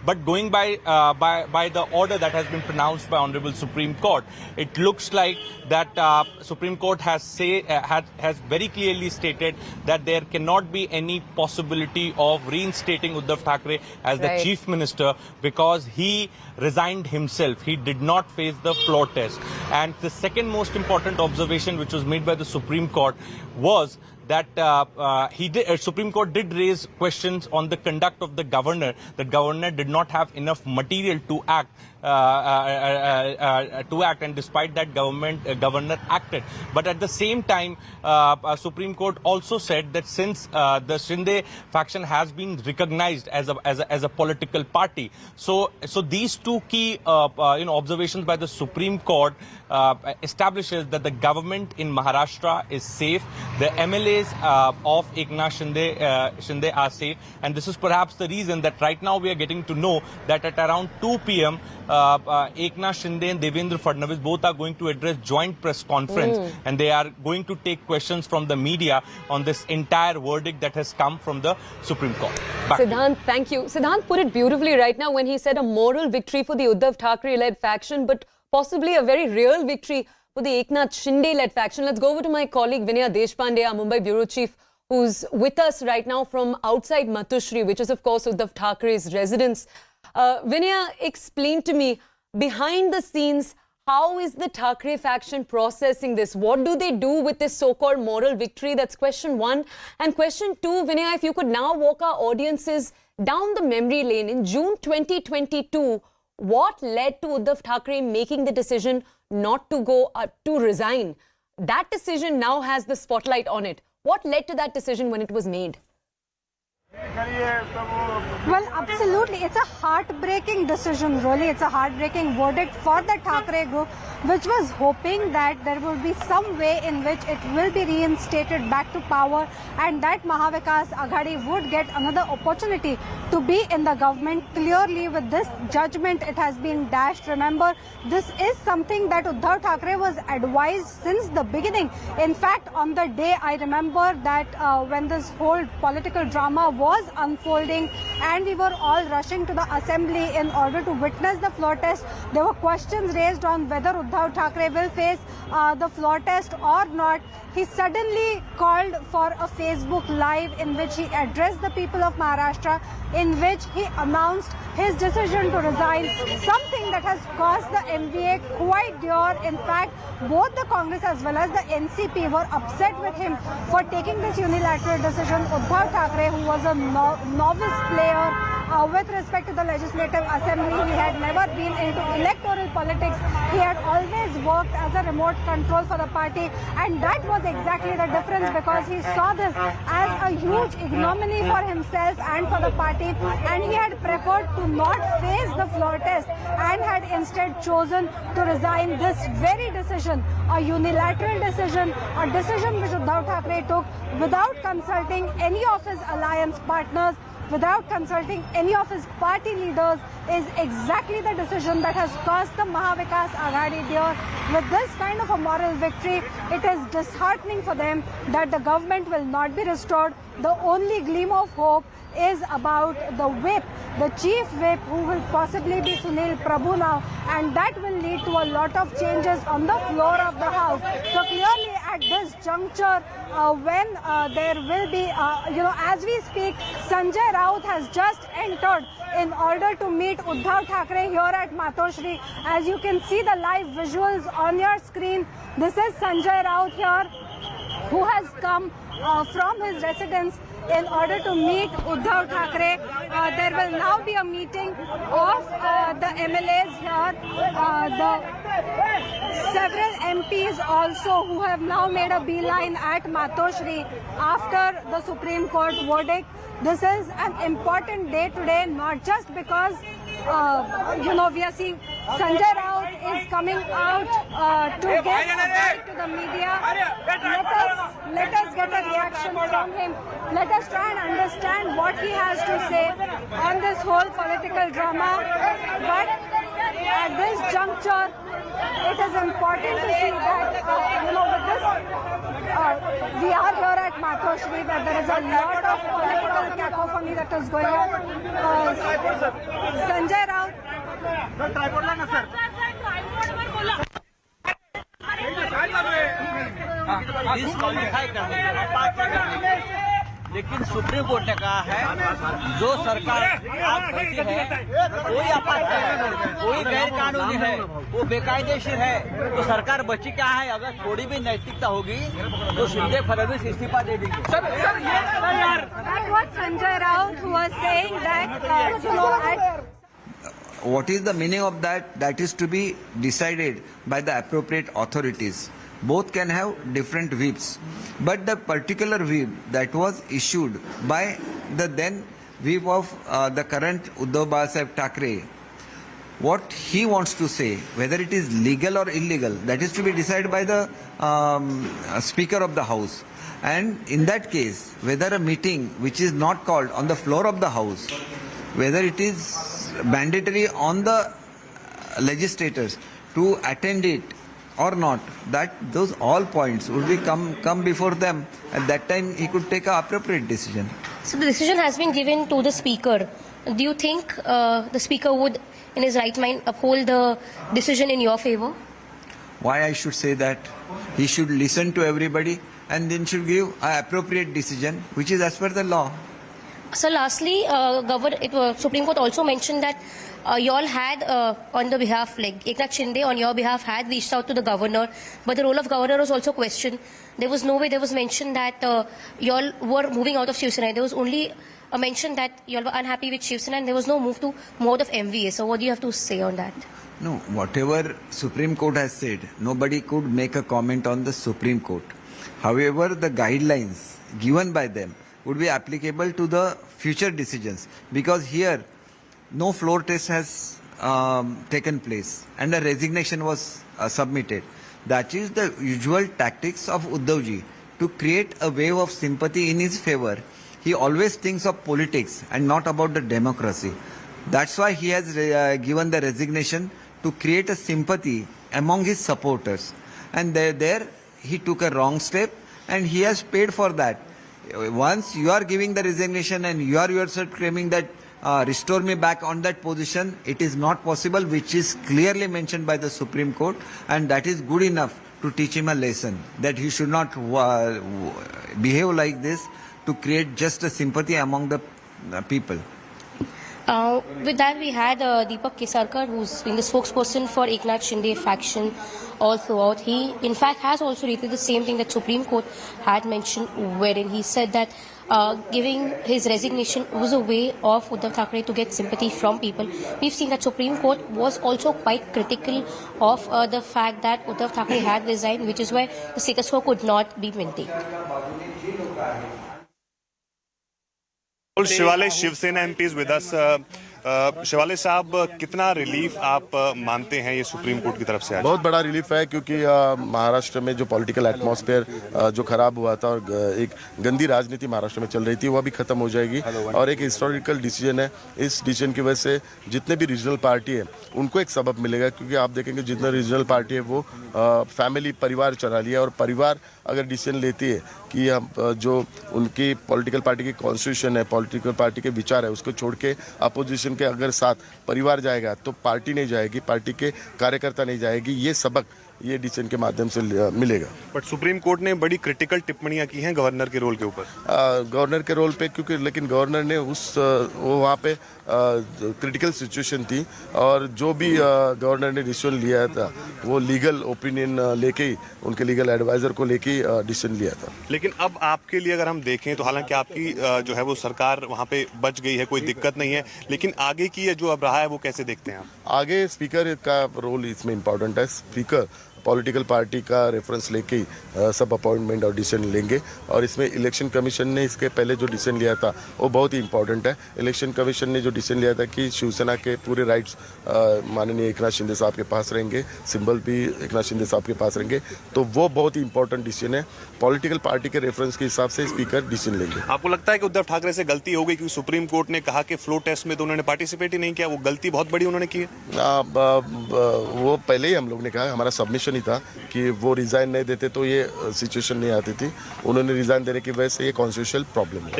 But going by the order that has been pronounced by Honorable Supreme Court, it looks like that Supreme Court has very clearly stated that there cannot be any possibility of reinstating Uddhav Thackeray as the Chief Minister because he resigned himself. He did not face the floor test. And the second most important observation which was made by the Supreme Court was that Supreme Court did raise questions on the conduct of the governor. The governor did not have enough material to act, and despite that, governor acted. But at the same time, Supreme Court also said that since the Shinde faction has been recognized as a political party, so these two key observations by the Supreme Court establishes that the government in Maharashtra is safe. The MLAs of Eknath Shinde are safe, and this is perhaps the reason that right now we are getting to know that at around 2 p.m. Eknath Shinde and Devendra Fadnavis both are going to address joint press conference, and they are going to take questions from the media on this entire verdict that has come from the Supreme Court. Siddhant, thank you. Siddhant put it beautifully right now when he said a moral victory for the Uddhav Thackeray-led faction, but possibly a very real victory for the Eknath Shinde-led faction. Let's go over to my colleague Vinaya Deshpande, our Mumbai Bureau Chief, who's with us right now from outside Matushri, which is of course Uddhav Thackeray's residence. Vinaya, explain to me, behind the scenes, how is the Thackeray faction processing this? What do they do with this so-called moral victory? That's question one. And question two, Vinaya, if you could now walk our audiences down the memory lane. In June 2022, what led to Uddhav Thackeray making the decision not to go to resign? That decision now has the spotlight on it. What led to that decision when it was made? Well, absolutely. It's a heartbreaking decision, really. It's a heartbreaking verdict for the Thackeray group, which was hoping that there will be some way in which it will be reinstated back to power and that Mahavikas Aghadi would get another opportunity to be in the government. Clearly, with this judgment, it has been dashed. Remember, this is something that Uddhav Thackeray was advised since the beginning. In fact, on the day, I remember that when this whole political drama was unfolding and we were all rushing to the assembly in order to witness the floor test, there were questions raised on whether Uddhav Thackeray will face the floor test or not. He suddenly called for a Facebook Live in which he addressed the people of Maharashtra, in which he announced his decision to resign, something that has caused the MVA quite dear. In fact, both the Congress as well as the NCP were upset with him for taking this unilateral decision. Uddhav Thackeray, who was a novice player with respect to the Legislative Assembly, he had never been into electoral politics. He had always worked as a remote control for the party, and that was exactly the difference, because he saw this as a huge ignominy for himself and for the party, and he had preferred to not face the floor test and had instead chosen to resign. This very decision, a unilateral decision, a decision which Uddhav Thackeray took without consulting any of his alliance partners, without consulting any of his party leaders, is exactly the decision that has cost the Mahavikas Aghadi dear. With this kind of a moral victory, it is disheartening for them that the government will not be restored. The only gleam of hope is about the whip, the chief whip, who will possibly be Sunil Prabhu now, and that will lead to a lot of changes on the floor of the house. So clearly at this juncture, when there will be, as we speak, Sanjay Raut has just entered in order to meet Uddhav Thackeray here at Matoshri. As you can see the live visuals on your screen, this is Sanjay Raut here, who has come from his residence in order to meet Uddhav Thackeray. There will now be a meeting of the MLAs here, the several MPs also who have now made a beeline at Matoshri after the Supreme Court verdict. This is an important day today, not just because we are seeing Sanjay Raut is coming out to get a bite to the media. Let us get a reaction from him. Let us try and understand what he has to say on this whole political drama. But at this juncture, it is important to see that, with this, we are here at Matoshri, where there is a lot of political cacophony that is going on. Sanjay Raut. लेकिन supreme court ने कहा है जो सरकार आज बैठी है कोई आपातकालीन कोई गैर कानूनी है वो बेकायदेशीर है तो सरकार बची क्या है। अगर थोड़ी भी नैतिकता होगी तो शिंदे फडणवीस इस्तीफा दे देंगे। That was Sanjay Raut who was saying that What is the meaning of that? That is to be decided by the appropriate authorities. Both can have different whips. But the particular whip that was issued by the then whip of the current Uddhav Thackeray, what he wants to say, whether it is legal or illegal, that is to be decided by the Speaker of the House. And in that case, whether a meeting which is not called on the floor of the House, whether it is mandatory on the legislators to attend it or not, that those all points would be come before them. At that time, he could take an appropriate decision. So the decision has been given to the Speaker. Do you think the Speaker would, in his right mind, uphold the decision in your favor? Why I should say that? He should listen to everybody and then should give an appropriate decision, which is as per the law. So lastly, Supreme Court also mentioned that you all had on the behalf, like Eknath Shinde on your behalf had reached out to the governor, but the role of governor was also questioned. There was no way there was mentioned that you all were moving out of Shiv Sena. There was only a mention that you all were unhappy with Shiv Sena and there was no move to mode of MVA. So what do you have to say on that? No, whatever Supreme Court has said, nobody could make a comment on the Supreme Court. However, the guidelines given by them would be applicable to the future decisions, because here no floor test has taken place and a resignation was submitted. That is the usual tactics of Uddhavji to create a wave of sympathy in his favor. He always thinks of politics and not about the democracy. That's why he has given the resignation, to create a sympathy among his supporters. And there he took a wrong step and he has paid for that. Once you are giving the resignation and you are yourself claiming that restore me back on that position, it is not possible, which is clearly mentioned by the Supreme Court, and that is good enough to teach him a lesson that he should not behave like this to create just a sympathy among the people. With that, we had Deepak Kesarkar, who's been the spokesperson for Eknath Shinde faction all throughout. He, in fact, has also repeated the same thing that Supreme Court had mentioned, wherein he said that giving his resignation was a way of Uddhav Thackeray to get sympathy from people. We've seen that Supreme Court was also quite critical of the fact that Uddhav Thackeray had resigned, which is why the status quo could not be maintained. Shewale Shiv Sena MPs with us. Shewale साहब, कितना relief आप मानते हैं ये supreme court की तरफ से? आज बहुत बड़ा रिलीफ है, क्योंकि महाराष्ट्र में जो पॉलिटिकल एटमॉस्फेयर जो खराब हुआ था और एक गंदी राजनीति महाराष्ट्र में चल रही थी, वो अभी खत्म हो जाएगी। और एक हिस्टोरिकल डिसीजन है। इस डिसीजन की वजह से जितने भी रीजनल पार्टी है उनको एक सबक मिलेगा, क्योंकि आप देखेंगे जितने रीजनल पार्टी है वो फैमिली परिवार चला लिया, और परिवार अगर डिसीजन लेती है कि हम जो उनकी पॉलिटिकल पार्टी की कॉन्स्टिट्यूशन है, पॉलिटिकल पार्टी के विचार है, उसको छोड़ के अपोजिशन के अगर साथ परिवार जाएगा तो पार्टी नहीं जाएगी, पार्टी के कार्यकर्ता नहीं जाएगी। ये सबक ये डिसीजन के माध्यम से मिलेगा। बट सुप्रीम कोर्ट ने बड़ी क्रिटिकल टिप्पणियां की हैं गवर्नर के रोल के ऊपर। गवर्नर के रोल पे, क्योंकि लेकिन गवर्नर ने वो वहाँ पे क्रिटिकल सिचुएशन थी, और जो भी गवर्नर ने डिसीजन लिया था वो लीगल ओपिनियन लेके ही, उनके लीगल एडवाइजर को लेके ही डिसीजन लिया था। लेकिन अब आपके लिए अगर हम देखें तो हालांकि आपकी जो है वो सरकार वहाँ पे बच गई है, कोई दिक्कत नहीं है, लेकिन आगे की जो अब रहा है वो कैसे देखते हैं आप? आगे स्पीकर का रोल इसमें इम्पोर्टेंट है। स्पीकर पॉलिटिकल पार्टी का रेफरेंस लेके ही सब अपॉइंटमेंट और डिसीजन लेंगे, और इसमें इलेक्शन कमीशन ने इसके पहले जो डिसीजन लिया था वो बहुत ही इंपॉर्टेंट है। इलेक्शन कमीशन ने जो डिसीजन लिया था कि शिवसेना के पूरे राइट्स माननीय एकनाथ शिंदे साहब के पास रहेंगे, सिंबल भी एकनाथ शिंदे साहब के पास रहेंगे, तो वो बहुत ही इंपॉर्टेंट डिसीजन है। पॉलिटिकल पार्टी के रेफरेंस के हिसाब से स्पीकर डिसीजन लेंगे। आपको लगता है कि उद्धव ठाकरे से गलती हो गई, क्योंकि सुप्रीम कोर्ट ने कहा कि फ्लोर टेस्ट में तो उन्होंने पार्टिसिपेट ही नहीं किया, वो गलती बहुत बड़ी उन्होंने की है? वो पहले ही हम लोग ने कहा, हमारा सबमिशन ही था कि वो रिजाइन नहीं देते तो ये सिचुएशन नहीं आती थी। उन्होंने रिजाइन देने की वजह से ये कॉन्स्टिट्यूशनल प्रॉब्लम है।